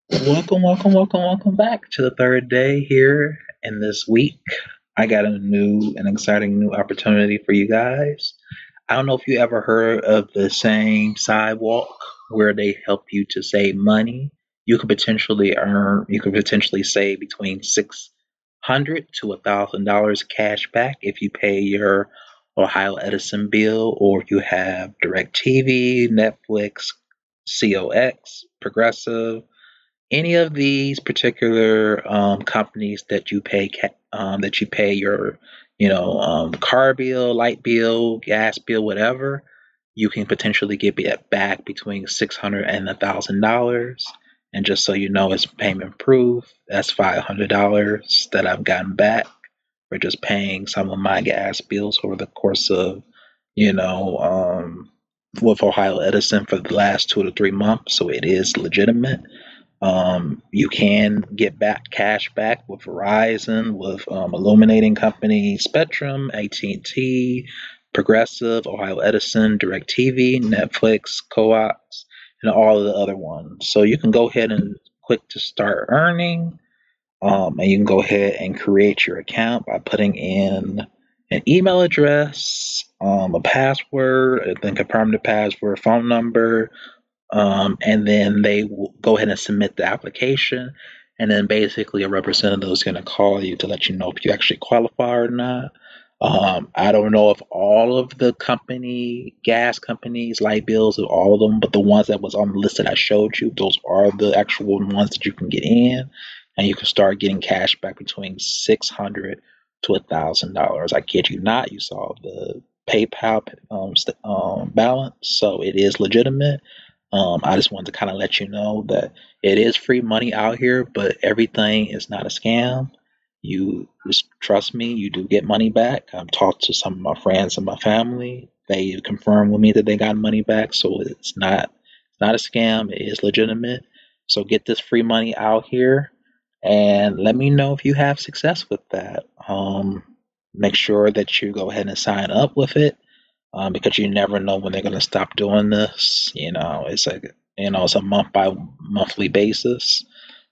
Welcome back to the third day here in this week. I got a new and exciting new opportunity for you guys. I don't know if you ever heard of the saying sidewalk where they help you to save money. You could potentially save between 600 to $1,000 cash back if you pay your Ohio Edison bill or if you have DirecTV, Netflix, COX, Progressive, any of these particular companies that you pay your car bill, light bill, gas bill, whatever, you can potentially get it back between $600 and $1,000. And just so you know, it's payment proof. That's $500 that I've gotten back for just paying some of my gas bills over the course of you know um, with Ohio Edison for the last 2 to 3 months. So it is legitimate. You can get back cash back with Verizon, with Illuminating Company, Spectrum, AT&T, Progressive, Ohio Edison, DirecTV, Netflix, Coax, and all of the other ones. So you can go ahead and click to start earning, and you can go ahead and create your account by putting in an email address, a password, and then confirm the password, phone number, and then they will go ahead and submit the application. And then basically, a representative is going to call you to let you know if you actually qualify or not. I don't know if all of the gas companies, light bills, of all of them, but the ones that was on the list that I showed you, those are the actual ones that you can get in, and you can start getting cash back between $600 to $1,000. I kid you not. You saw the PayPal balance, so it is legitimate. I just wanted to kind of let you know that it is free money out here, but everything is not a scam. You just trust me, you do get money back. I've talked to some of my friends and my family. They confirmed with me that they got money back, so it's not a scam. It is legitimate. So get this free money out here, and let me know if you have success with that. Make sure that you go ahead and sign up with it, because you never know when they're going to stop doing this. It's a month by monthly basis.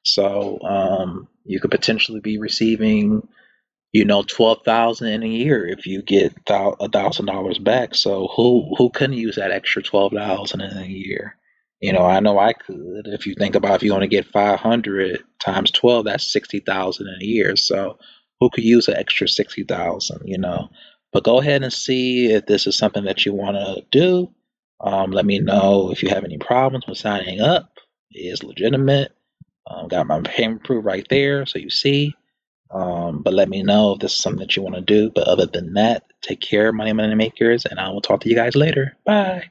So you could potentially be receiving, 12,000 in a year if you get $1,000 back. So who couldn't use that extra 12,000 in a year? I know I could. If you think about, if you only get 500 times 12, that's 60,000 in a year. So who could use an extra 60,000? But go ahead and see if this is something that you want to do. Let me know if you have any problems with signing up. It is legitimate. Got my payment proof right there, so you see. But let me know if this is something that you want to do. But other than that, take care, money makers, and I will talk to you guys later. Bye.